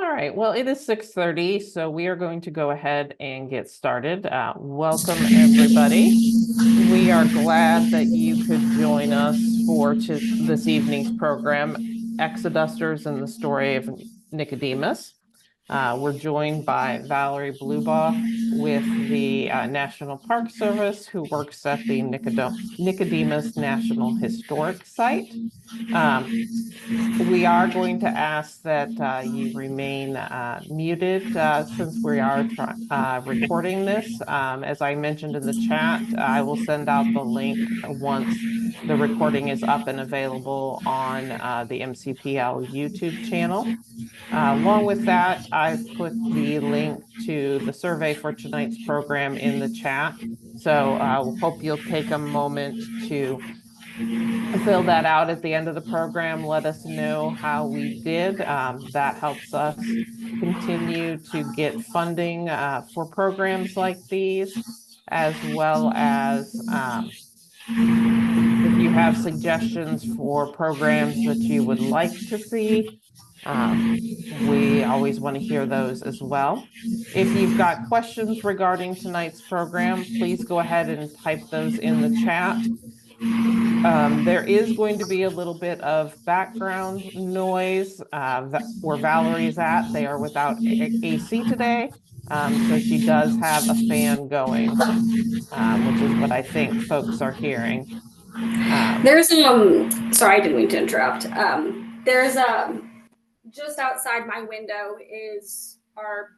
All right, well, it is 6:30, so we are going to go ahead and get started. Welcome, everybody. We are glad that you could join us for this evening's program, Exodusters and the Story of Nicodemus. We're joined by Valerie Blubaugh with the National Park Service, who works at the Nicodemus National Historic Site. We are going to ask that you remain muted since we are recording this. As I mentioned in the chat, I will send out the link once the recording is up and available on the MCPL YouTube channel. Along with that, I've put the link to the survey for tonight's program in the chat. So I hope you'll take a moment to fill that out at the end of the program. Let us know how we did. That helps us continue to get funding for programs like these, as well as if you have suggestions for programs that you would like to see. We always want to hear those as well. If you've got questions regarding tonight's program, please go ahead and type those in the chat. There is going to be a little bit of background noise where Valerie's at. They are without AC today, so she does have a fan going, which is what I think folks are hearing. There's sorry, I didn't mean to interrupt. There's just outside my window is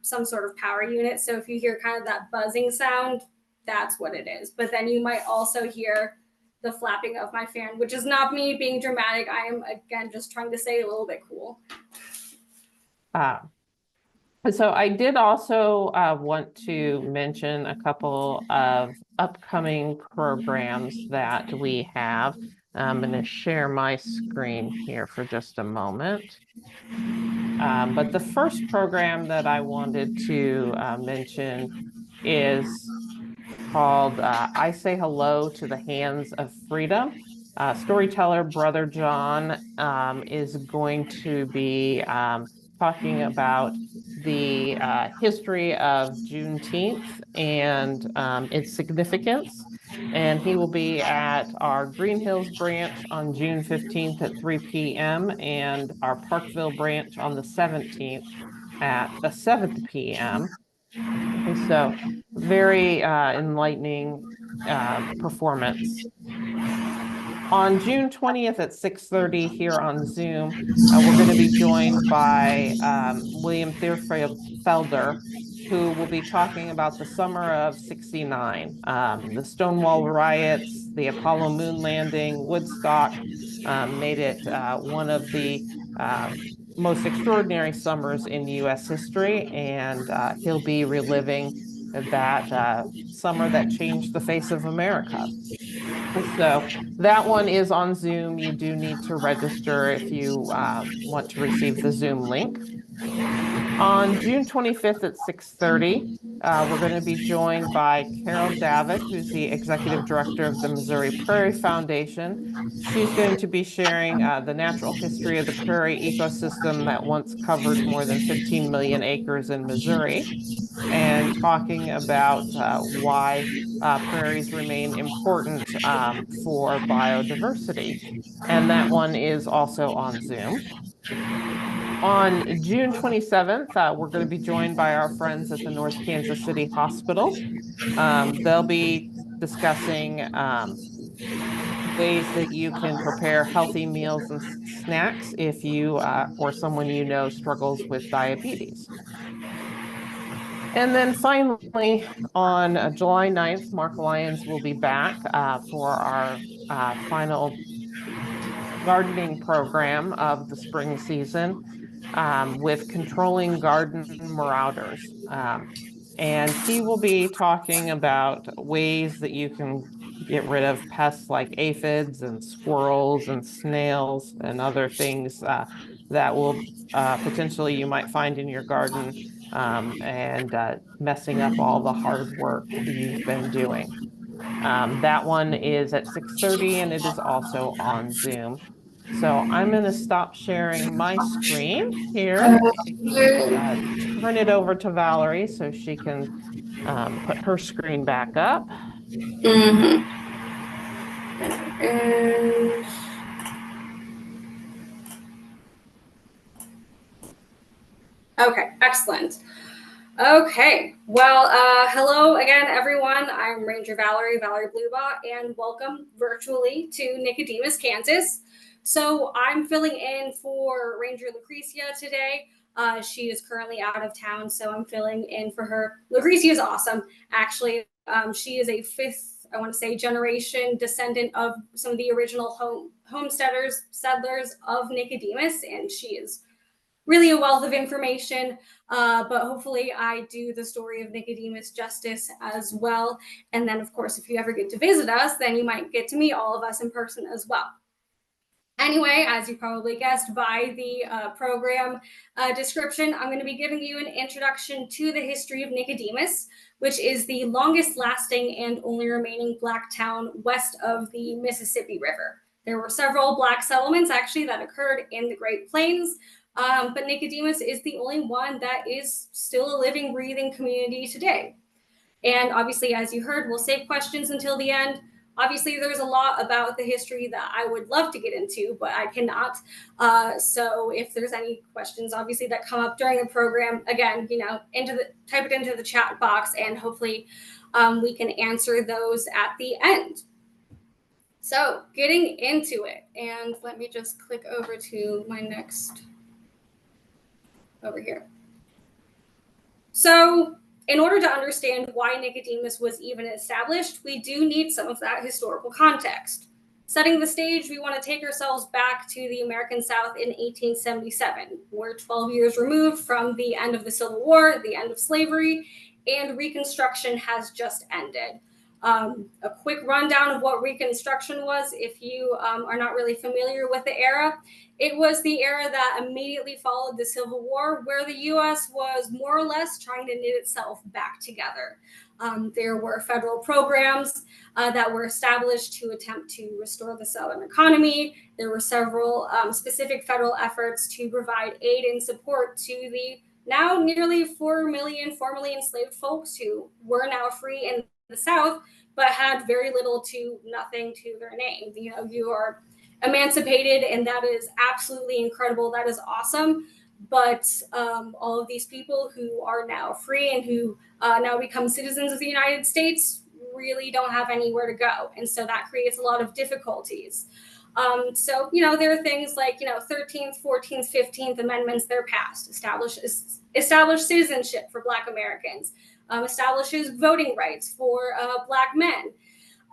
some sort of power unit. So if you hear kind of that buzzing sound, that's what it is. But then you might also hear the flapping of my fan, which is not me being dramatic. I am, again, just trying to stay a little bit cool. So I did also want to mention a couple of upcoming programs that we have. I'm going to share my screen here for just a moment. But the first program that I wanted to mention is called I Say Hello to the Hands of Freedom. Storyteller Brother John is going to be talking about the history of Juneteenth and its significance. And he will be at our Green Hills branch on June 15th at 3 p.m. and our Parkville branch on the 17th at 7 p.m. So very enlightening performance. On June 20th at 6:30 here on Zoom, we're going to be joined by William Thierfelder, who will be talking about the summer of '69, the Stonewall riots, the Apollo moon landing, Woodstock made it one of the most extraordinary summers in U.S. history, and he'll be reliving that summer that changed the face of America. So that one is on Zoom. You do need to register if you want to receive the Zoom link. On June 25th at 6:30, we're going to be joined by Carol Davitt, who's the Executive Director of the Missouri Prairie Foundation. She's going to be sharing the natural history of the prairie ecosystem that once covered more than 15 million acres in Missouri, and talking about why prairies remain important for biodiversity. And that one is also on Zoom. On June 27th, we're going to be joined by our friends at the North Kansas City Hospital. They'll be discussing ways that you can prepare healthy meals and snacks if you or someone you know struggles with diabetes. And then finally, on July 9th, Mark Lyons will be back for our final gardening program of the spring season with controlling garden marauders. And he will be talking about ways that you can get rid of pests like aphids and squirrels and snails and other things that will potentially you might find in your garden and messing up all the hard work you've been doing. That one is at 6:30 and it is also on Zoom. So I'm going to stop sharing my screen here. Turn it over to Valerie so she can put her screen back up. Mm-hmm. Okay, excellent. Okay, well, hello again, everyone. I'm Ranger Valerie Bluebaugh, and welcome virtually to Nicodemus, Kansas. So I'm filling in for Ranger Lucretia today. She is currently out of town, so I'm filling in for her. Lucretia is awesome, actually. She is a fifth, I want to say, generation descendant of some of the original settlers of Nicodemus, and she is really a wealth of information, but hopefully I do the story of Nicodemus justice as well. And then, of course, if you ever get to visit us, then you might get to meet all of us in person as well. Anyway, as you probably guessed by the program description, I'm going to be giving you an introduction to the history of Nicodemus, which is the longest lasting and only remaining Black town west of the Mississippi River. There were several Black settlements actually that occurred in the Great Plains, but Nicodemus is the only one that is still a living, breathing community today. And obviously, as you heard, we'll save questions until the end. Obviously, there's a lot about the history that I would love to get into, but I cannot. So if there's any questions, obviously, that come up during the program, again, type it into the chat box, and hopefully we can answer those at the end. So getting into it, and let me just click over to my next over here. So in order to understand why Nicodemus was even established, we do need some of that historical context. Setting the stage, we want to take ourselves back to the American South in 1877. We're 12 years removed from the end of the Civil War, the end of slavery, and Reconstruction has just ended. A quick rundown of what Reconstruction was, if you are not really familiar with the era. It was the era that immediately followed the Civil War, where the U.S. was more or less trying to knit itself back together. There were federal programs that were established to attempt to restore the Southern economy. There were several specific federal efforts to provide aid and support to the now nearly 4 million formerly enslaved folks who were now free in the South, but had very little to nothing to their name. You are emancipated, and that is absolutely incredible. That is awesome. But all of these people who are now free and who now become citizens of the United States really don't have anywhere to go. And so that creates a lot of difficulties. So there are things like, 13th, 14th, 15th Amendments, they're passed, establish citizenship for Black Americans, establishes voting rights for Black men.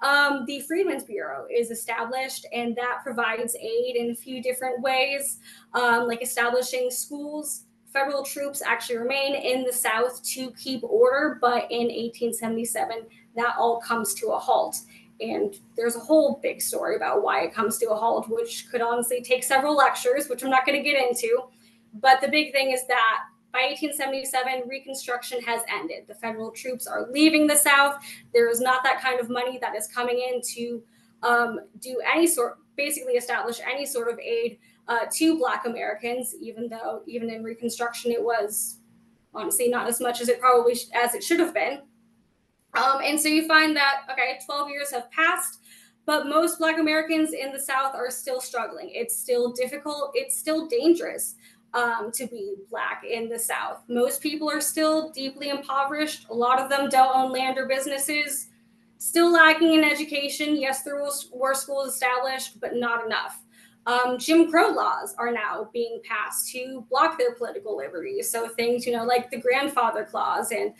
The Freedmen's Bureau is established, and that provides aid in a few different ways, like establishing schools. Federal troops actually remain in the South to keep order, but in 1877, that all comes to a halt. And there's a whole big story about why it comes to a halt, which could honestly take several lectures, which I'm not going to get into. But the big thing is that by 1877, Reconstruction has ended. The federal troops are leaving the South. There is not that kind of money that is coming in to basically establish any sort of aid to Black Americans, even in Reconstruction, it was honestly not as much as it should have been. And so you find that, 12 years have passed, but most Black Americans in the South are still struggling. It's still difficult. It's still dangerous to be Black in the South. Most people are still deeply impoverished. A lot of them don't own land or businesses. Still lacking in education. Yes, there were schools established, but not enough. Jim Crow laws are now being passed to block their political liberties. So things, like the grandfather clause and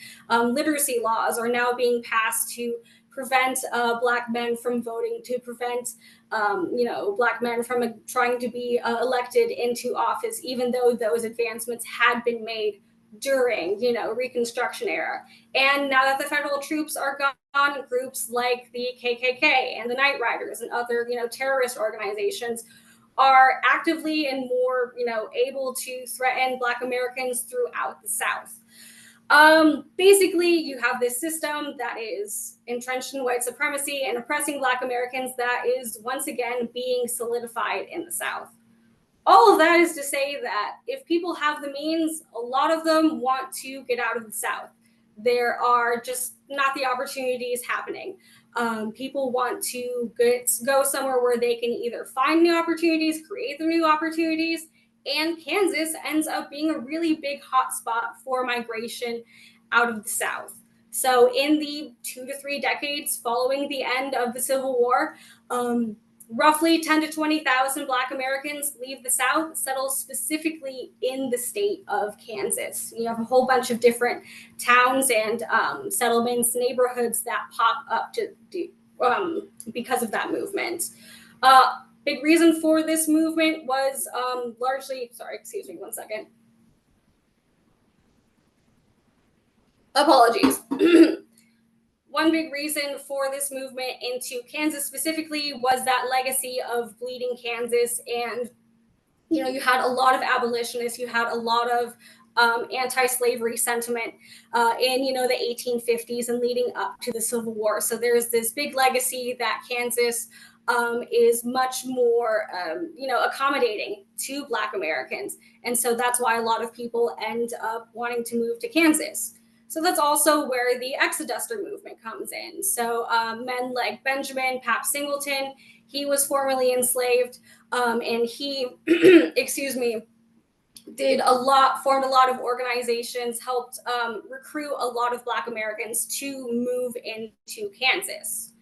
literacy laws are now being passed to prevent Black men from voting, to prevent, Black men from trying to be elected into office, even though those advancements had been made during, Reconstruction era. And now that the federal troops are gone, groups like the KKK and the Night Riders and other, terrorist organizations are actively and more, able to threaten Black Americans throughout the South. Basically, you have this system that is entrenched in white supremacy and oppressing Black Americans that is once again being solidified in the South. All of that is to say that if people have the means, a lot of them want to get out of the South. There are just not the opportunities happening. People want to go somewhere where they can either find new opportunities, create the new opportunities, and Kansas ends up being a really big hotspot for migration out of the South. So in the 2 to 3 decades following the end of the Civil War, roughly 10 to 20,000 Black Americans leave the South, settle specifically in the state of Kansas. You have a whole bunch of different towns and settlements, neighborhoods that pop up because of that movement. Big reason for this movement was largely, sorry, excuse me one second. Apologies. One big reason for this movement into Kansas specifically was that legacy of bleeding Kansas. And, you know, you had a lot of abolitionists, you had a lot of anti-slavery sentiment in, you know, the 1850s and leading up to the Civil War. So there's this big legacy that Kansas is much more, you know, accommodating to Black Americans. And so that's why a lot of people end up wanting to move to Kansas. So that's also where the Exoduster movement comes in. So men like Benjamin Pap Singleton, he was formerly enslaved, and he, excuse me, formed a lot of organizations, helped recruit a lot of Black Americans to move into Kansas.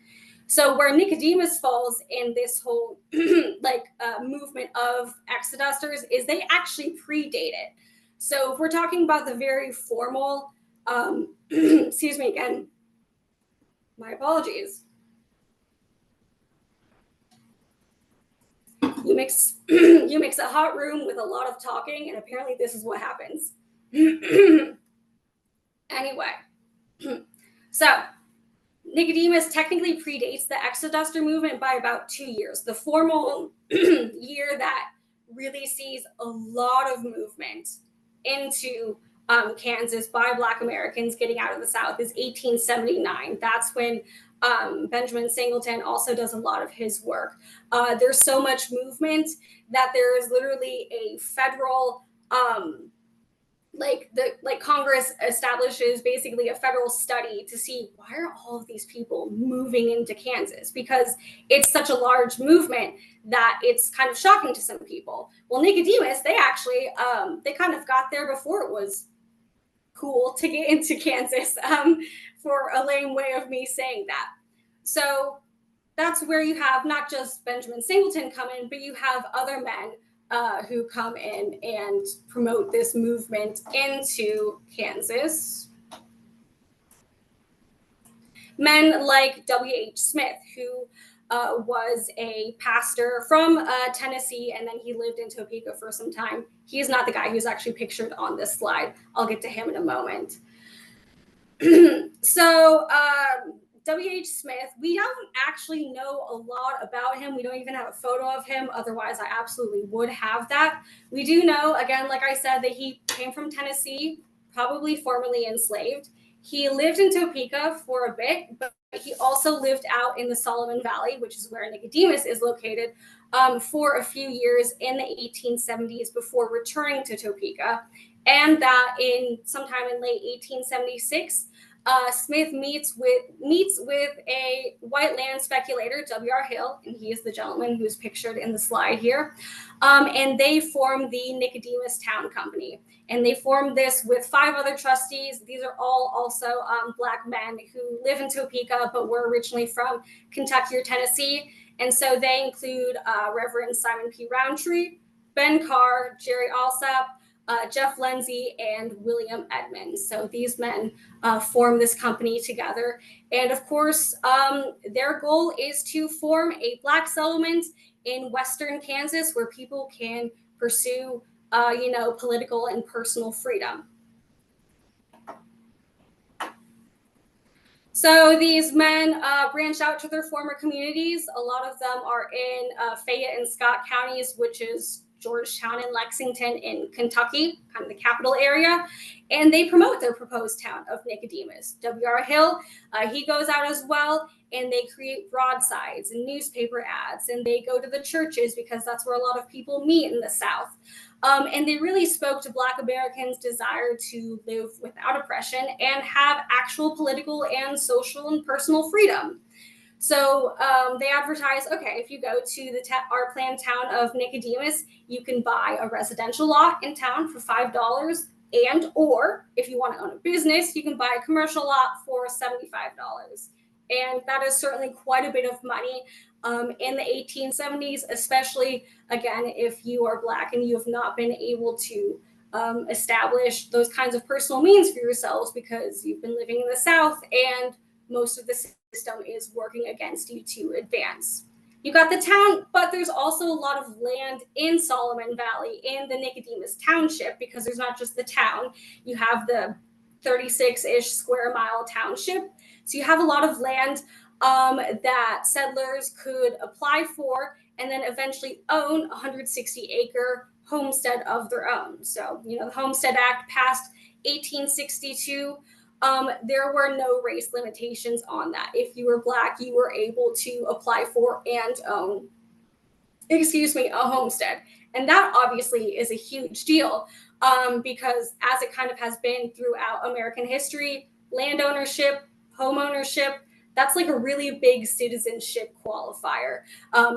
So where Nicodemus falls in this whole movement of Exodusters is they actually predate it. So if we're talking about the very formal, excuse me again, my apologies. You mix a hot room with a lot of talking, and apparently this is what happens. Anyway, so Nicodemus technically predates the Exoduster movement by about 2 years. The formal year that really sees a lot of movement into Kansas by Black Americans getting out of the South is 1879. That's when Benjamin Singleton also does a lot of his work. There's so much movement that there is literally a federal Congress establishes basically a federal study to see why are all of these people moving into Kansas, because it's such a large movement that it's kind of shocking to some people. Well, Nicodemus, they actually they kind of got there before it was cool to get into Kansas, for a lame way of me saying that. So that's where you have not just Benjamin Singleton come in, but you have other men who come in and promote this movement into Kansas. Men like W.H. Smith, who was a pastor from Tennessee, and then he lived in Topeka for some time. He's not the guy who's actually pictured on this slide. I'll get to him in a moment. So W.H. Smith, we don't actually know a lot about him. We don't even have a photo of him. Otherwise, I absolutely would have that. We do know, again, like I said, that he came from Tennessee, probably formerly enslaved. He lived in Topeka for a bit, but he also lived out in the Solomon Valley, which is where Nicodemus is located, for a few years in the 1870s before returning to Topeka. And that sometime in late 1876, Smith meets with a white land speculator, W.R. Hill, and he is the gentleman who's pictured in the slide here. And they form the Nicodemus Town Company. And they formed this with 5 other trustees. These are all also Black men who live in Topeka, but were originally from Kentucky or Tennessee. And so they include Reverend Simon P. Roundtree, Ben Carr, Jerry Alsop, Jeff Lindsay, and William Edmonds. So these men form this company together. And of course, their goal is to form a Black settlement in Western Kansas where people can pursue, political and personal freedom. So these men branch out to their former communities. A lot of them are in Fayette and Scott counties, which is Georgetown and Lexington in Kentucky, kind of the capital area, and they promote their proposed town of Nicodemus. W.R. Hill, he goes out as well, and they create broadsides and newspaper ads, and they go to the churches because that's where a lot of people meet in the South. And they really spoke to Black Americans' desire to live without oppression and have actual political and social and personal freedom. So they advertise, okay, if you go to our planned town of Nicodemus, you can buy a residential lot in town for $5, and or if you want to own a business, you can buy a commercial lot for $75. And that is certainly quite a bit of money in the 1870s, especially, again, if you are Black and you have not been able to establish those kinds of personal means for yourselves because you've been living in the South and most of the system is working against you to advance. You got the town, but there's also a lot of land in Solomon Valley in the Nicodemus Township, because there's not just the town. You have the 36-ish square mile township. So you have a lot of land that settlers could apply for and then eventually own a 160-acre homestead of their own. So, the Homestead Act passed 1862. There were no race limitations on that. If you were Black, you were able to apply for and own, a homestead. And that obviously is a huge deal because as it kind of has been throughout American history, land ownership, home ownership, that's like a really big citizenship qualifier.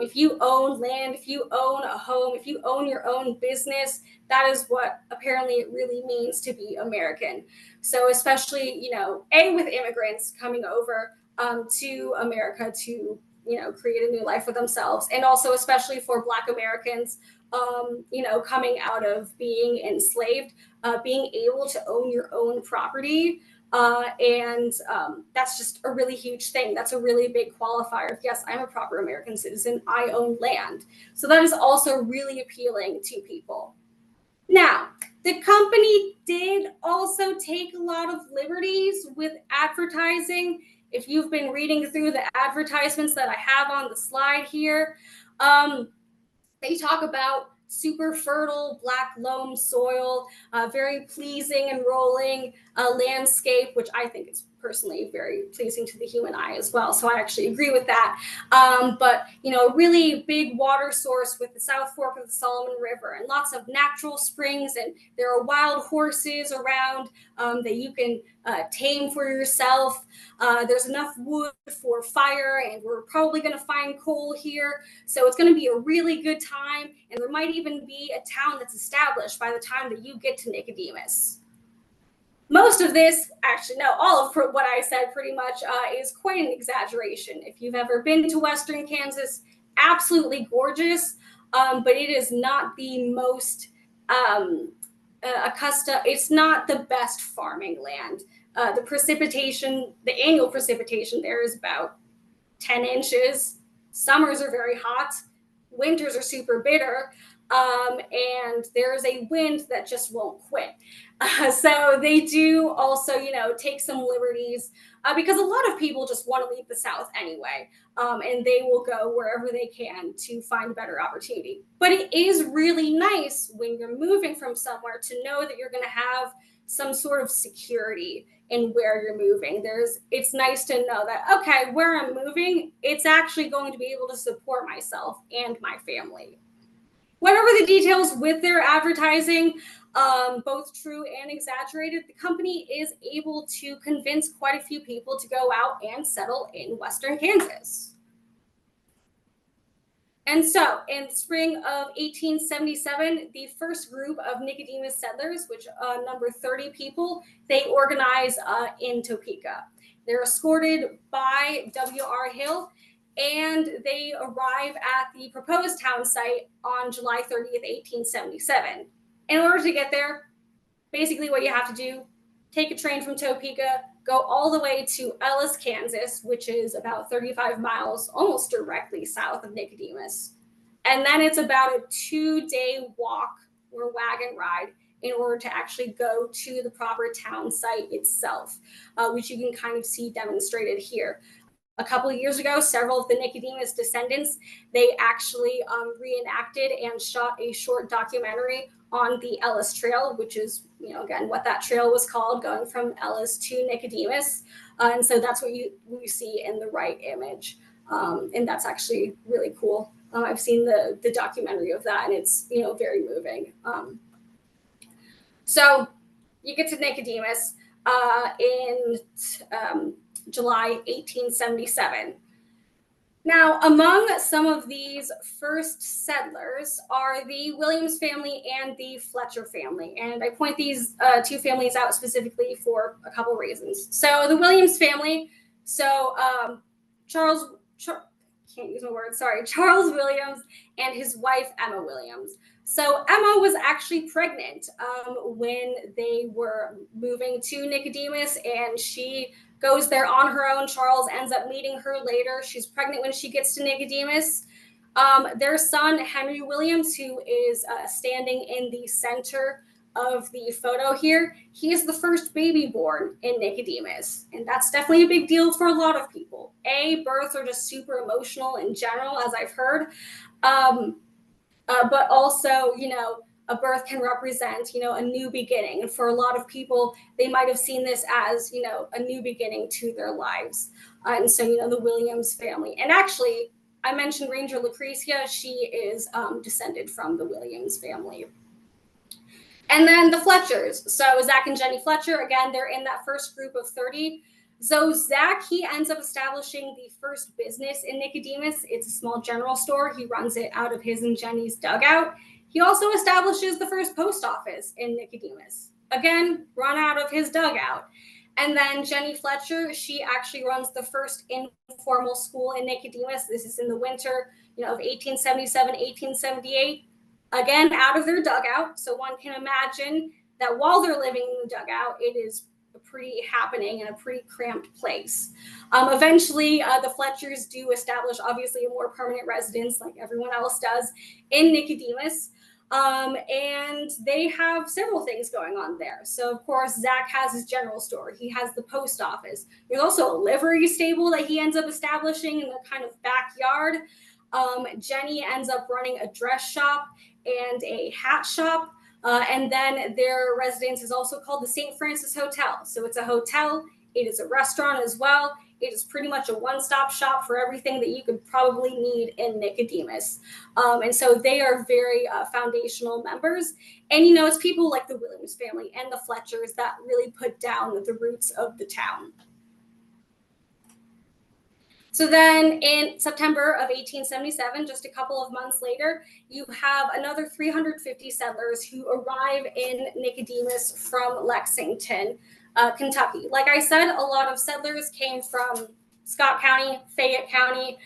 If you own land, if you own a home, if you own your own business, that is what apparently it really means to be American. So especially, with immigrants coming over to America to, create a new life for themselves. And also especially for Black Americans, coming out of being enslaved, being able to own your own property. And that's just a really huge thing. That's a really big qualifier. Yes, I'm a proper American citizen. I own land. So that is also really appealing to people. Now, the company did also take a lot of liberties with advertising. If you've been reading through the advertisements that I have on the slide here, they talk about super fertile black loam soil, very pleasing and rolling landscape, which I think is personally very pleasing to the human eye as well. So I actually agree with that. But, really big water source with the South Fork of the Solomon River and lots of natural springs. And there are wild horses around that you can tame for yourself. There's enough wood for fire, and we're probably going to find coal here. So it's going to be a really good time. And there might even be a town that's established by the time that you get to Nicodemus. Most of this, actually, no, all of what I said pretty much is quite an exaggeration. If you've ever been to Western Kansas, absolutely gorgeous, but it is not the most it's not the best farming land. The annual precipitation there is about 10 inches. Summers are very hot. Winters are super bitter. And there's a wind that just won't quit. So they do also, take some liberties because a lot of people just want to leave the South anyway. And they will go wherever they can to find a better opportunity. But it is really nice when you're moving from somewhere to know that you're going to have some sort of security in where you're moving. It's nice to know that, okay, where I'm moving, it's actually going to be able to support myself and my family. Went over the details with their advertising, both true and exaggerated. The company is able to convince quite a few people to go out and settle in Western Kansas. And so in the spring of 1877, the first group of Nicodemus settlers, which number 30 people, they organize in Topeka. They're escorted by W.R. Hill, and they arrive at the proposed town site on July 30th, 1877. In order to get there, basically what you have to do, take a train from Topeka, go all the way to Ellis, Kansas, which is about 35 miles, almost directly south of Nicodemus. And then it's about a 2-day walk or wagon ride in order to actually go to the proper town site itself, which you can kind of see demonstrated here. a couple of years ago, several of the Nicodemus descendants, they actually reenacted and shot a short documentary on the Ellis Trail, which is, again, what that trail was called, going from Ellis to Nicodemus. And so that's what you see in the right image. And that's actually really cool. I've seen the documentary of that, and it's, very moving. So you get to Nicodemus in July 1877. Now, among some of these first settlers are the Williams family and the Fletcher family. And I point these two families out specifically for a couple reasons. So the Williams family, Charles Williams and his wife, Emma Williams. So Emma was actually pregnant when they were moving to Nicodemus, and she goes there on her own. Charles ends up meeting her later. She's pregnant when she gets to Nicodemus. Their son, Henry Williams, who is standing in the center of the photo here, he is the first baby born in Nicodemus. And that's definitely a big deal for a lot of people. Births are just super emotional in general, as I've heard. But also, a birth can represent, a new beginning. And for a lot of people, they might have seen this as, a new beginning to their lives. And so, the Williams family. And actually, I mentioned Ranger Lucretia. She is descended from the Williams family. And then the Fletchers. So Zach and Jenny Fletcher, again, they're in that first group of 30. So Zach, he ends up establishing the first business in Nicodemus. It's a small general store. He runs it out of his and Jenny's dugout. He also establishes the first post office in Nicodemus. Again, run out of his dugout. And then Jenny Fletcher, she actually runs the first informal school in Nicodemus. This is in the winter, of 1877, 1878. Again, out of their dugout. So one can imagine that while they're living in the dugout, it is pretty happening in a pretty cramped place. Eventually, the Fletchers do establish, obviously, a more permanent residence, like everyone else does, in Nicodemus. And they have several things going on there. So, of course, Zach has his general store. He has the post office. There's also a livery stable that he ends up establishing in the kind of backyard. Jenny ends up running a dress shop and a hat shop. And then their residence is also called the St. Francis Hotel. So it's a hotel. It is a restaurant as well. It is pretty much a one-stop shop for everything that you could probably need in Nicodemus. And so they are very foundational members. And, it's people like the Williams family and the Fletchers that really put down the roots of the town. So then in September of 1877, just a couple of months later, you have another 350 settlers who arrive in Nicodemus from Lexington, Kentucky. Like I said, a lot of settlers came from Scott County, Fayette County,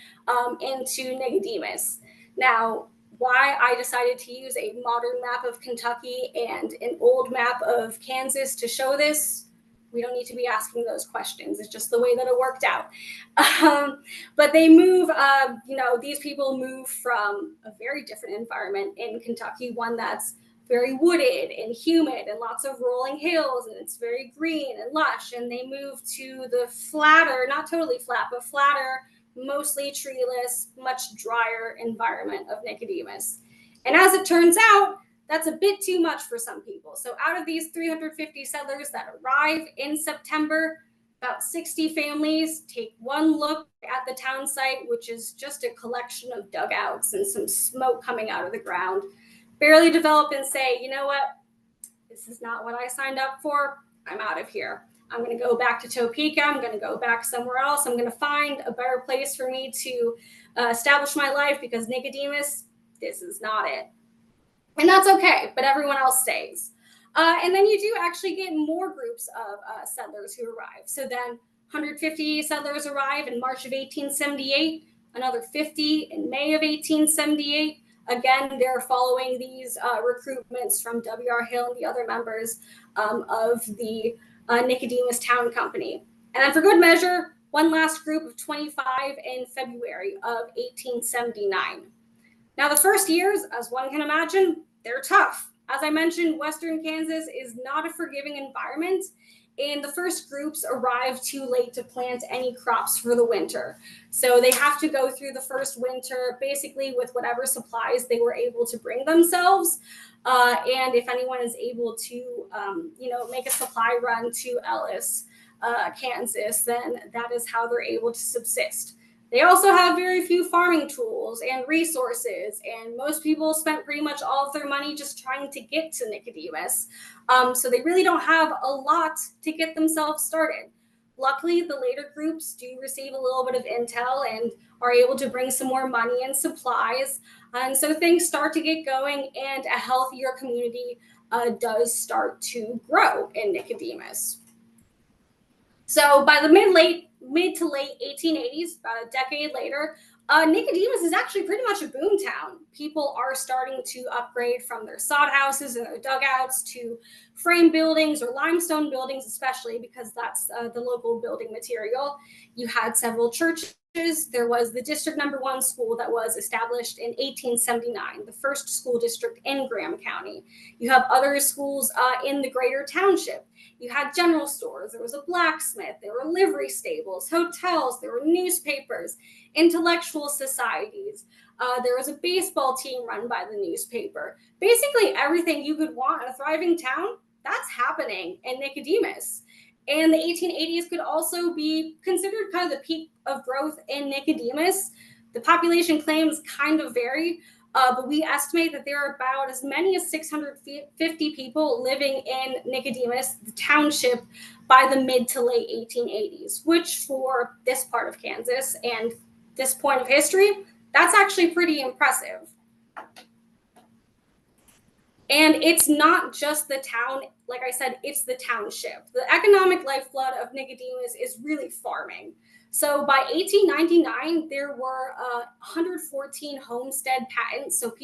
into Nicodemus. Now, why I decided to use a modern map of Kentucky and an old map of Kansas to show this, we don't need to be asking those questions. It's just the way that it worked out. But they move, these people move from a very different environment in Kentucky, one that's very wooded and humid and lots of rolling hills, and it's very green and lush. And they move to the flatter, not totally flat, but flatter, mostly treeless, much drier environment of Nicodemus. And as it turns out, that's a bit too much for some people. So out of these 350 settlers that arrive in September, about 60 families take one look at the town site, which is just a collection of dugouts and some smoke coming out of the ground, barely develop and say, you know what, this is not what I signed up for. I'm out of here. I'm going to go back to Topeka. I'm going to go back somewhere else. I'm going to find a better place for me to establish my life, because Nicodemus, this is not it. And that's okay, but everyone else stays. And then you do actually get more groups of settlers who arrive. So then 150 settlers arrive in March of 1878, another 50 in May of 1878. Again, they're following these recruitments from W.R. Hill and the other members of the Nicodemus Town Company. And then for good measure, one last group of 25 in February of 1879. Now, the first years, as one can imagine, they're tough. As I mentioned, Western Kansas is not a forgiving environment, and the first groups arrive too late to plant any crops for the winter. So they have to go through the first winter basically with whatever supplies they were able to bring themselves. And if anyone is able to, make a supply run to Ellis, Kansas, then that is how they're able to subsist. They also have very few farming tools and resources, and most people spent pretty much all of their money just trying to get to Nicodemus. So they really don't have a lot to get themselves started. Luckily, the later groups do receive a little bit of intel and are able to bring some more money and supplies. And so things start to get going, and a healthier community does start to grow in Nicodemus. So by the mid to late 1880s, about a decade later, Nicodemus is actually pretty much a boom town. People are starting to upgrade from their sod houses and their dugouts to frame buildings or limestone buildings, especially because that's the local building material. You had several churches. There was the District Number 1 school that was established in 1879, the first school district in Graham County. You have other schools in the greater township. You had general stores, there was a blacksmith, there were livery stables, hotels, there were newspapers, intellectual societies. There was a baseball team run by the newspaper. Basically, everything you could want in a thriving town, that's happening in Nicodemus. And the 1880s could also be considered kind of the peak of growth in Nicodemus. The population claims kind of vary, but we estimate that there are about as many as 650 people living in Nicodemus, the township, by the mid to late 1880s, which for this part of Kansas and this point of history, that's actually pretty impressive. And it's not just the town, like I said, it's the township. The economic lifeblood of Nicodemus is really farming. So by 1899, there were 114 homestead patents, so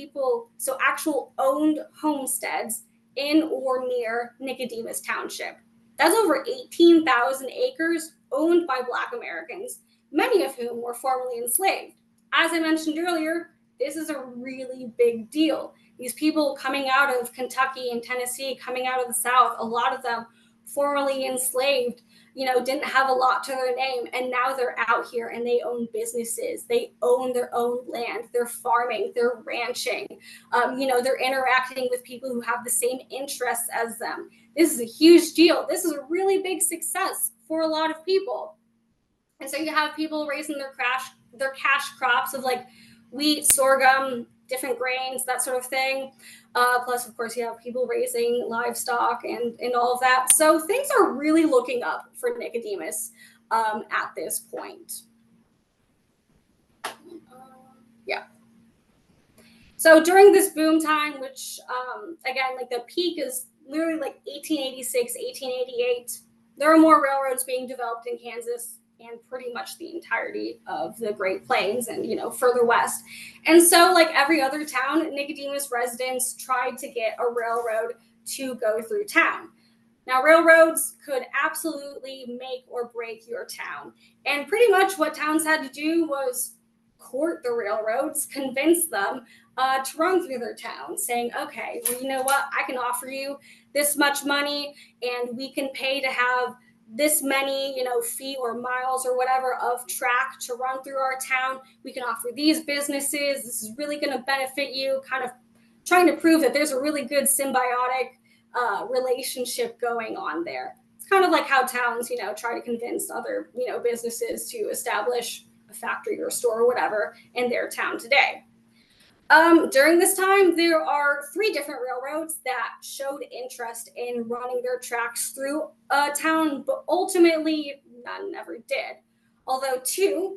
actual owned homesteads in or near Nicodemus Township. That's over 18,000 acres owned by Black Americans, many of whom were formerly enslaved. As I mentioned earlier, this is a really big deal. These people coming out of Kentucky and Tennessee, coming out of the South, a lot of them formerly enslaved, didn't have a lot to their name, and now they're out here and they own businesses. They own their own land. They're farming. They're ranching. They're interacting with people who have the same interests as them. This is a huge deal. This is a really big success for a lot of people. And so you have people raising their cash crops of like wheat, sorghum, different grains, that sort of thing. Plus, of course, you have people raising livestock and all of that. So things are really looking up for Nicodemus at this point. Yeah. So during this boom time, which again, like the peak is literally like 1886, 1888, there are more railroads being developed in Kansas and pretty much the entirety of the Great Plains and, further west. And so like every other town, Nicodemus residents tried to get a railroad to go through town. Now, railroads could absolutely make or break your town. And pretty much what towns had to do was court the railroads, convince them to run through their town, saying, okay, well, you know what? I can offer you this much money and we can pay to have this many, feet or miles or whatever of track to run through our town. We can offer these businesses. This is really going to benefit you, kind of trying to prove that there's a really good symbiotic relationship going on there. It's kind of like how towns, try to convince other, businesses to establish a factory or a store or whatever in their town today. During this time, there are 3 different railroads that showed interest in running their tracks through a town, but ultimately none ever did. Although 2,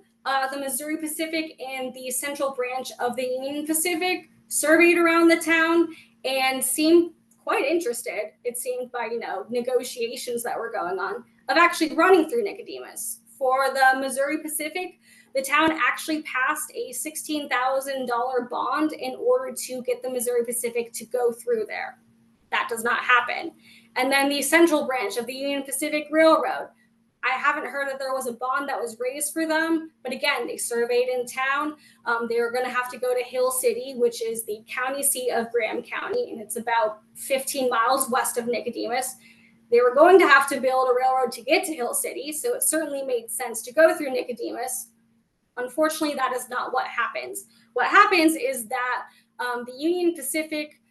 the Missouri Pacific and the Central Branch of the Union Pacific, surveyed around the town and seemed quite interested, it seemed by, negotiations that were going on, of actually running through Nicodemus. For the Missouri Pacific, the town actually passed a $16,000 bond in order to get the Missouri Pacific to go through there. That does not happen. And then the Central Branch of the Union Pacific Railroad I haven't heard that there was a bond that was raised for them, but again, they surveyed in town. They were going to have to go to Hill City, which is the county seat of Graham County, and it's about 15 miles west of Nicodemus. They were going to have to build a railroad to get to Hill City, so it certainly made sense to go through Nicodemus. Unfortunately, that is not what happens. What happens is that the Union Pacific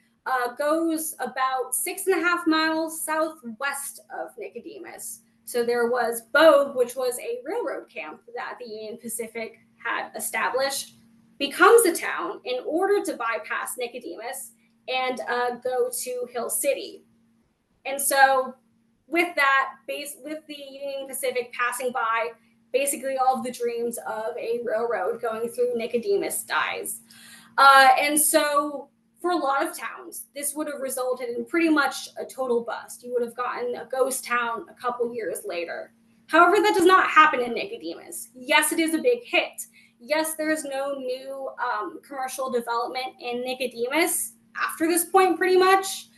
goes about 6.5 miles southwest of Nicodemus. So there was Bogue, which was a railroad camp that the Union Pacific had established, becomes a town in order to bypass Nicodemus and go to Hill City. And so with that, with the Union Pacific passing by, basically all of the dreams of a railroad going through Nicodemus dies. And so for a lot of towns, this would have resulted in pretty much a total bust. You would have gotten a ghost town a couple years later. However, that does not happen in Nicodemus. Yes, it is a big hit. Yes, there is no new commercial development in Nicodemus after this point, pretty much.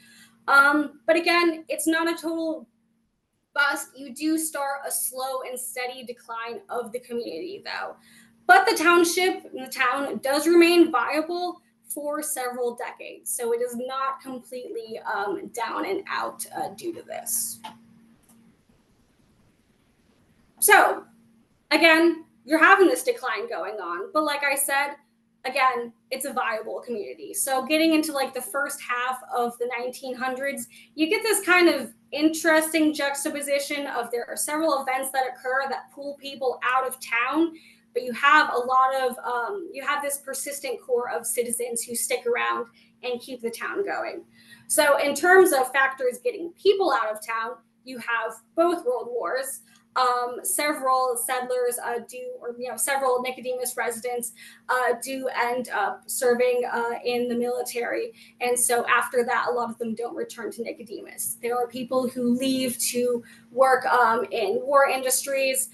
But again, it's not a total bust. You do start a slow and steady decline of the community, though. But the township, the town, does remain viable for several decades. So it is not completely down and out due to this. So again, you're having this decline going on. But like I said, again, it's a viable community. So getting into like the first half of the 1900s, you get this kind of interesting juxtaposition of there are several events that occur that pull people out of town, but you have a lot of, you have this persistent core of citizens who stick around and keep the town going. So in terms of factors getting people out of town, you have both world wars. Several settlers several Nicodemus residents do end up serving in the military. And so after that, a lot of them don't return to Nicodemus. There are people who leave to work in war industries,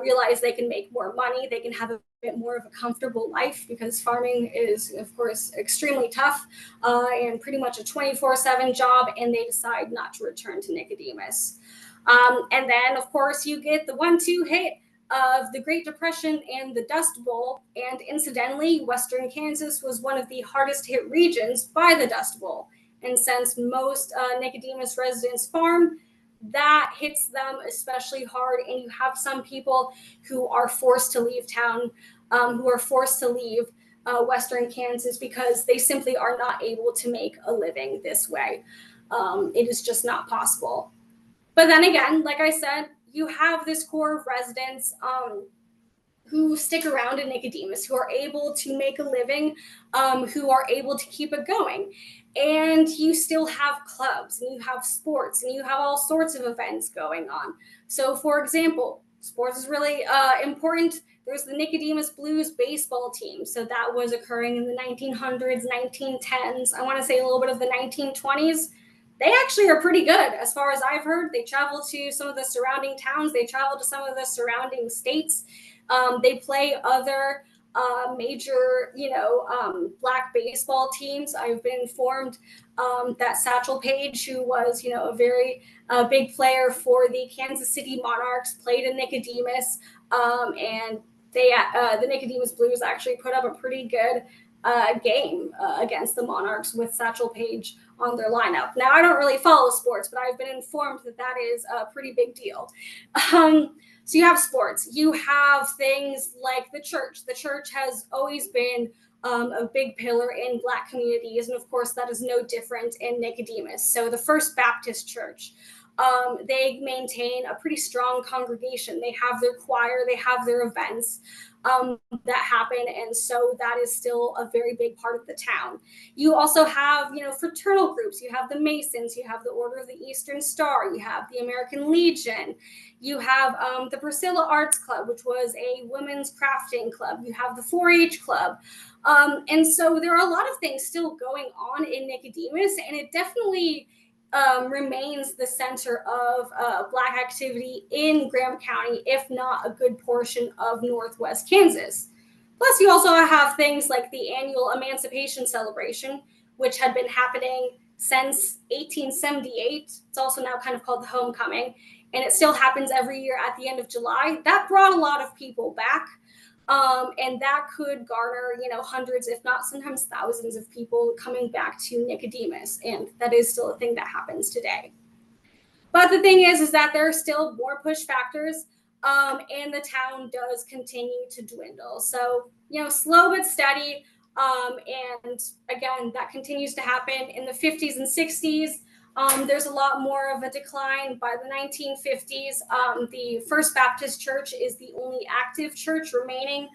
realize they can make more money, they can have a bit more of a comfortable life because farming is, of course, extremely tough and pretty much a 24/7 job, and they decide not to return to Nicodemus. And then, of course, you get the 1-2 hit of the Great Depression and the Dust Bowl. And incidentally, Western Kansas was one of the hardest hit regions by the Dust Bowl. And since most Nicodemus residents farm, that hits them especially hard. And you have some people who are forced to leave town, who are forced to leave Western Kansas because they simply are not able to make a living this way. It is just not possible. But then again, like I said, you have this core of residents who stick around in Nicodemus, who are able to make a living, who are able to keep it going. And you still have clubs, and you have sports, and you have all sorts of events going on. So, for example, sports is really important. There's the Nicodemus Blues baseball team. So that was occurring in the 1900s, 1910s. I want to say a little bit of the 1920s. They actually are pretty good as far as I've heard. They travel to some of the surrounding towns. They travel to some of the surrounding states. They play other major, black baseball teams. I've been informed that Satchel Paige, who was, a very big player for the Kansas City Monarchs, played in Nicodemus. And the Nicodemus Blues actually put up a pretty good game against the Monarchs with Satchel Paige on their lineup. Now, I don't really follow sports, but I've been informed that that is a pretty big deal. So you have sports. You have things like the church. The church has always been a big pillar in Black communities, and of course, that is no different in Nicodemus. So the First Baptist Church, they maintain a pretty strong congregation. They have their choir, they have their events that happen, and so that is still a very big part of the town. You also have, fraternal groups. You have the Masons, you have the Order of the Eastern Star, you have the American Legion, you have the Priscilla Arts Club, which was a women's crafting club. You have the 4-H Club. And so there are a lot of things still going on in Nicodemus, and it definitely remains the center of Black activity in Graham County, if not a good portion of Northwest Kansas. Plus, you also have things like the annual Emancipation Celebration, which had been happening since 1878. It's also now kind of called the homecoming, and it still happens every year at the end of July. That brought a lot of people back. And that could garner, hundreds, if not sometimes thousands of people coming back to Nicodemus. And that is still a thing that happens today. But the thing is that there are still more push factors, and the town does continue to dwindle. So, slow but steady. And again, that continues to happen in the 50s and 60s. There's a lot more of a decline by the 1950s. The First Baptist Church is the only active church remaining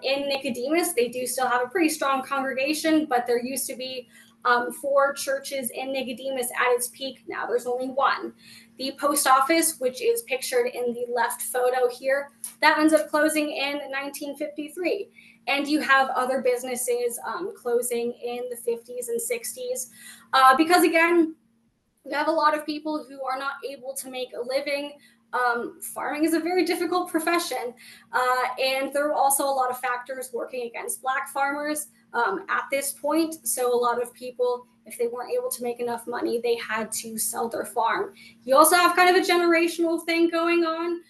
in Nicodemus. They do still have a pretty strong congregation, but there used to be 4 churches in Nicodemus at its peak. Now there's only 1. The post office, which is pictured in the left photo here, that ends up closing in 1953. And you have other businesses closing in the 50s and 60s. Because again, you have a lot of people who are not able to make a living. Farming is a very difficult profession. And there are also a lot of factors working against Black farmers at this point. So a lot of people, if they weren't able to make enough money, they had to sell their farm. You also have kind of a generational thing going on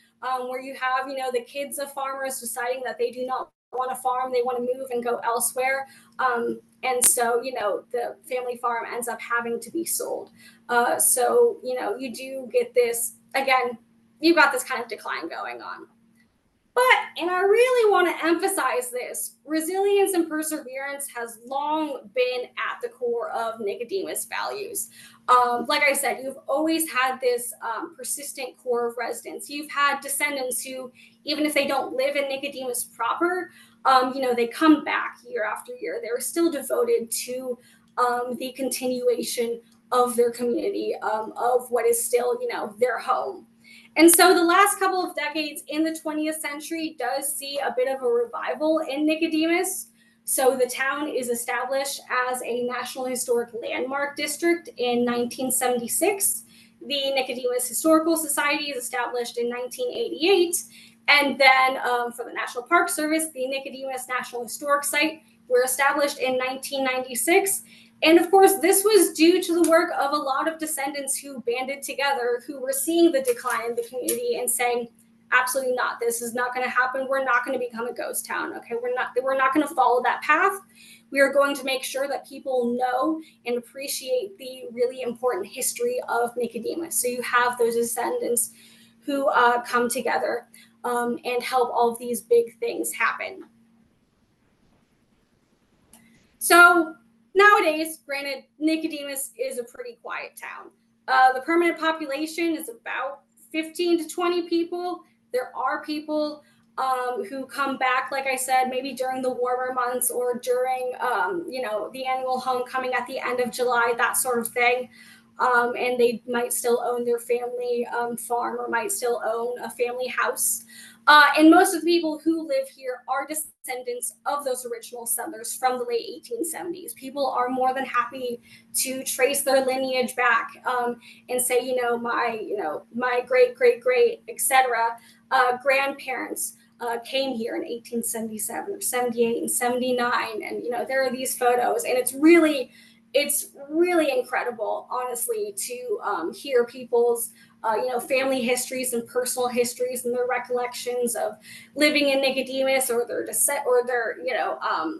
where you have, the kids of farmers deciding that they do not want to farm, they want to move and go elsewhere. And so, the family farm ends up having to be sold. So, you do get this, again, you've got this kind of decline going on. But, and I really want to emphasize this, resilience and perseverance has long been at the core of Nicodemus values. Like I said, you've always had this persistent core of residents. You've had descendants who, even if they don't live in Nicodemus proper, they come back year after year. They're still devoted to the continuation of their community, of what is still, their home. And so the last couple of decades in the 20th century does see a bit of a revival in Nicodemus. So the town is established as a National Historic Landmark District in 1976. The Nicodemus Historical Society is established in 1988. And then for the National Park Service, the Nicodemus National Historic Site were established in 1996. And of course, this was due to the work of a lot of descendants who banded together, who were seeing the decline in the community and saying, absolutely not, this is not going to happen. We're not going to become a ghost town. Okay, we're not going to follow that path. We are going to make sure that people know and appreciate the really important history of Nicodemus. So you have those descendants who come together and help all of these big things happen. So nowadays, granted, Nicodemus is a pretty quiet town. The permanent population is about 15 to 20 people. There are people who come back, like I said, maybe during the warmer months or during, the annual homecoming at the end of July, that sort of thing. And they might still own their family farm or might still own a family house. And most of the people who live here are descendants of those original settlers from the late 1870s. People are more than happy to trace their lineage back and say, my great, etc. Grandparents came here in 1877 or 78 and 79. And, there are these photos, and it's really incredible, honestly, to hear people's family histories and personal histories and their recollections of living in Nicodemus, or their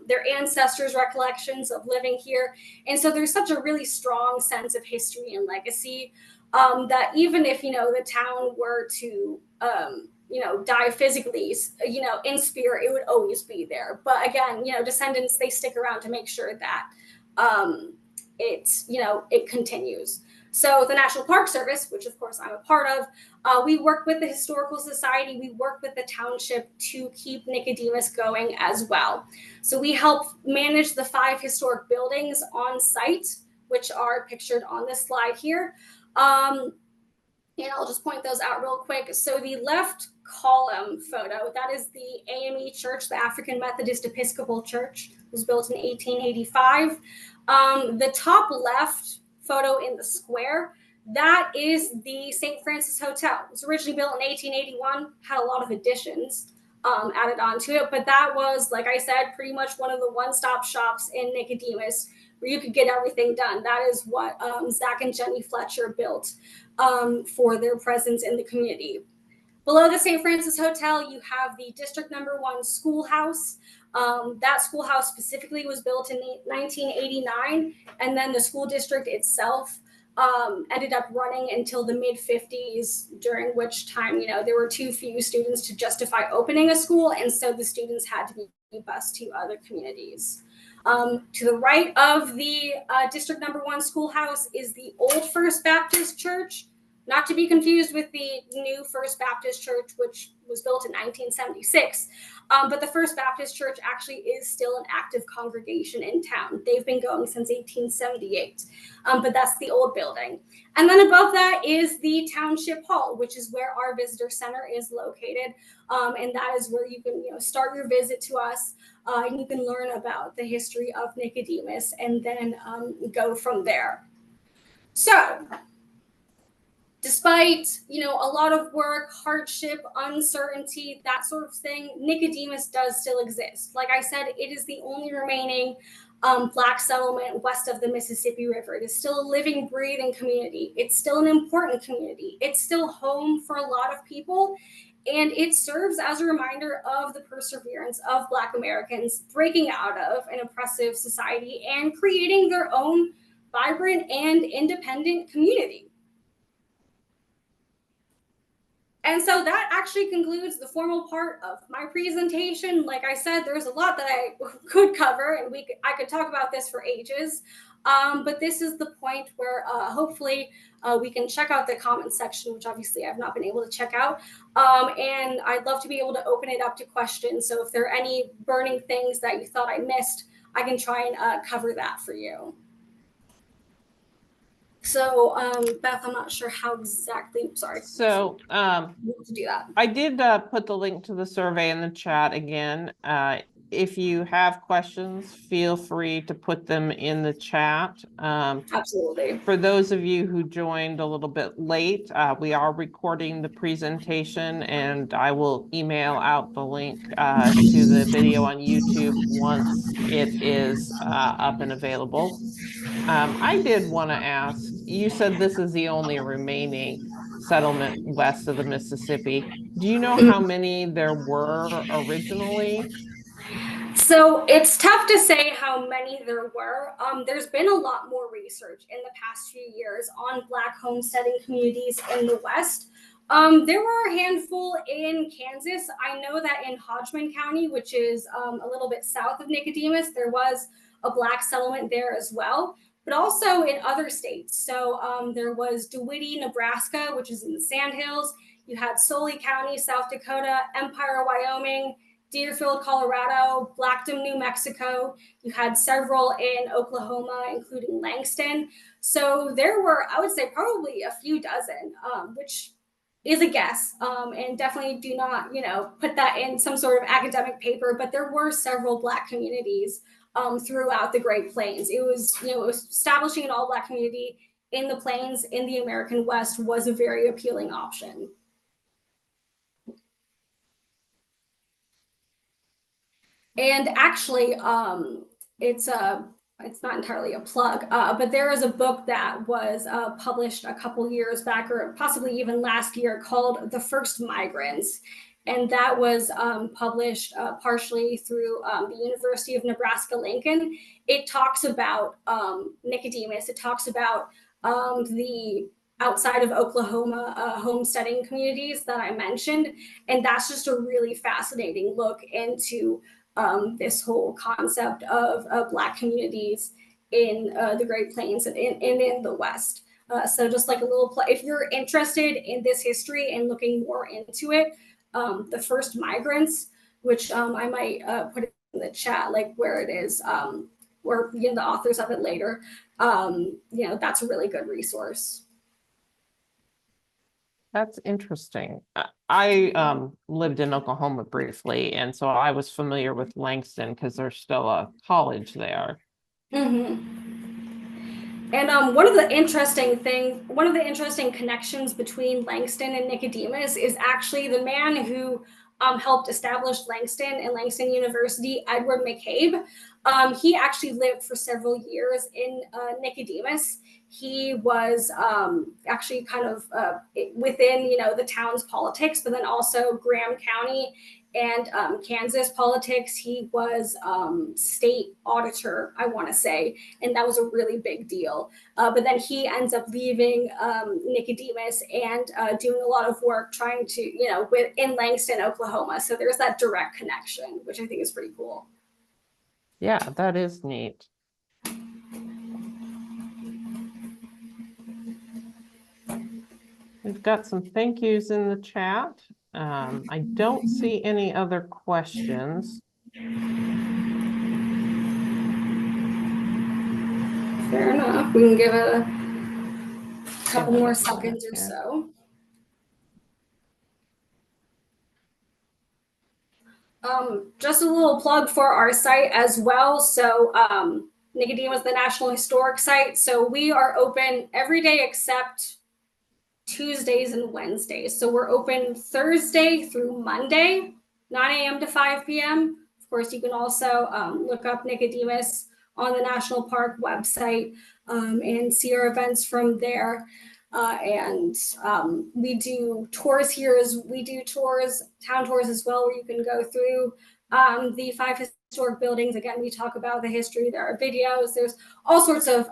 their ancestors' recollections of living here. And so there's such a really strong sense of history and legacy that even if the town were to die physically, in spirit, it would always be there. But again, descendants, they stick around to make sure that it continues. So the National Park Service, which of course I'm a part of, we work with the Historical Society, we work with the township to keep Nicodemus going as well. So we help manage the 5 historic buildings on site, which are pictured on this slide here. And I'll just point those out real quick. So the left column photo, that is the AME Church, the African Methodist Episcopal Church. It was built in 1885. The top left photo in the square, that is the St. Francis Hotel. It was originally built in 1881, had a lot of additions added onto it, but that was, like I said, pretty much one of the one-stop shops in Nicodemus where you could get everything done. That is what Zach and Jenny Fletcher built for their presence in the community. Below the St. Francis Hotel, you have the District Number 1 schoolhouse. That schoolhouse specifically was built in 1989, and then the school district itself ended up running until the mid-50s, during which time, there were too few students to justify opening a school, and so the students had to be bused to other communities. To the right of the District Number 1 schoolhouse is the old First Baptist Church, not to be confused with the new First Baptist Church, which was built in 1976. But the First Baptist Church actually is still an active congregation in town. They've been going since 1878, but that's the old building. And then above that is the Township Hall, which is where our visitor center is located. And that is where you can start your visit to us, and you can learn about the history of Nicodemus and then go from there. So, despite, a lot of work, hardship, uncertainty, that sort of thing, Nicodemus does still exist. Like I said, it is the only remaining Black settlement west of the Mississippi River. It is still a living, breathing community. It's still an important community. It's still home for a lot of people. And it serves as a reminder of the perseverance of Black Americans breaking out of an oppressive society and creating their own vibrant and independent community. And so that actually concludes the formal part of my presentation. Like I said, there's a lot that I could cover, and I could talk about this for ages. But this is the point where hopefully we can check out the comments section, which obviously I've not been able to check out. And I'd love to be able to open it up to questions. So if there are any burning things that you thought I missed, I can try and cover that for you. So, Beth, I'm not sure how exactly, sorry. So, to do that. I did put the link to the survey in the chat again. If you have questions, feel free to put them in the chat. Absolutely. For those of you who joined a little bit late, we are recording the presentation, and I will email out the link to the video on YouTube once it is up and available. I did want to ask, you said this is the only remaining settlement west of the Mississippi. Do you know how many there were originally? So it's tough to say how many there were. There's been a lot more research in the past few years on Black homesteading communities in the West. There were a handful in Kansas. I know that in Hodgman County, which is a little bit south of Nicodemus, there was a Black settlement there as well, but also in other states. So there was DeWitt, Nebraska, which is in the Sandhills. You had Sully County, South Dakota, Empire, Wyoming, Deerfield, Colorado, Blackdom, New Mexico. You had several in Oklahoma, including Langston. So there were, I would say, probably a few dozen, which is a guess, and definitely do not, put that in some sort of academic paper, but there were several Black communities throughout the Great Plains. It was, establishing an all Black community in the Plains in the American West was a very appealing option. And actually, it's not entirely a plug, but there is a book that was published a couple years back, or possibly even last year, called The First Migrants. And that was published partially through the University of Nebraska-Lincoln. It talks about Nicodemus. It talks about the outside of Oklahoma homesteading communities that I mentioned. And that's just a really fascinating look into this whole concept of Black communities in the Great Plains and in the West. So just like a little if you're interested in this history and looking more into it, The First Migrants, which I might put it in the chat, like where it is, or the authors of it later, that's a really good resource. That's interesting. I lived in Oklahoma briefly, and so I was familiar with Langston because there's still a college there. Mm-hmm. And one of the interesting connections between Langston and Nicodemus is actually the man who helped establish Langston and Langston University, Edward McCabe. He actually lived for several years in Nicodemus. He was actually kind of within, the town's politics, but then also Graham County and Kansas politics. He was state auditor, I want to say, and that was a really big deal. But then he ends up leaving Nicodemus and doing a lot of work trying to, in Langston, Oklahoma. So there's that direct connection, which I think is pretty cool. Yeah, that is neat. We've got some thank yous in the chat. I don't see any other questions. Fair enough. We can give it a couple more seconds or so. Just a little plug for our site as well. So Nicodemus, the National Historic Site. So we are open every day except Tuesdays and Wednesdays. So we're open Thursday through Monday, 9 a.m. to 5 p.m. Of course, you can also look up Nicodemus on the National Park website and see our events from there. We do tours here. We do town tours as well, where you can go through the 5 historic buildings. Again, we talk about the history. There are videos. There's all sorts of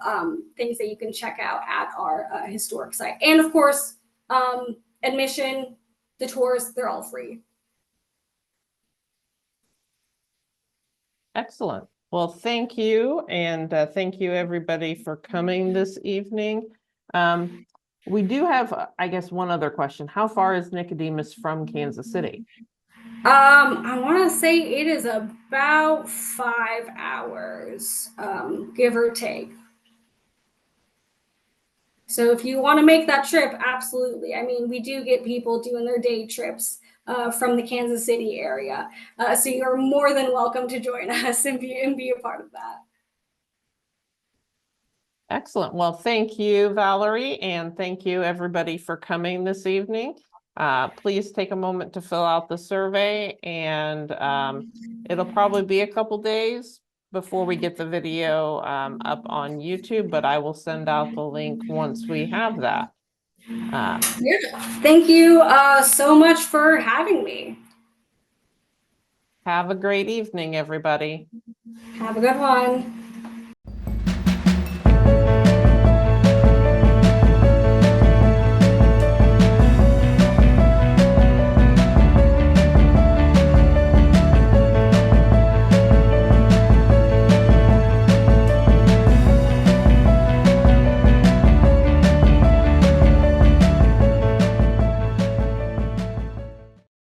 things that you can check out at our historic site. And of course, admission, the tours, they're all free. Excellent. Well, thank you. And thank you everybody for coming this evening. We do have, I guess, one other question. How far is Nicodemus from Kansas City? I want to say it is about 5 hours, give or take. So if you want to make that trip, absolutely. I mean, we do get people doing their day trips from the Kansas City area. So you're more than welcome to join us and be a part of that. Excellent. Well, thank you, Valerie, and thank you everybody for coming this evening. Please take a moment to fill out the survey, and it'll probably be a couple days before we get the video up on YouTube, but I will send out the link once we have that. Yeah. Thank you so much for having me. Have a great evening, everybody. Have a good one.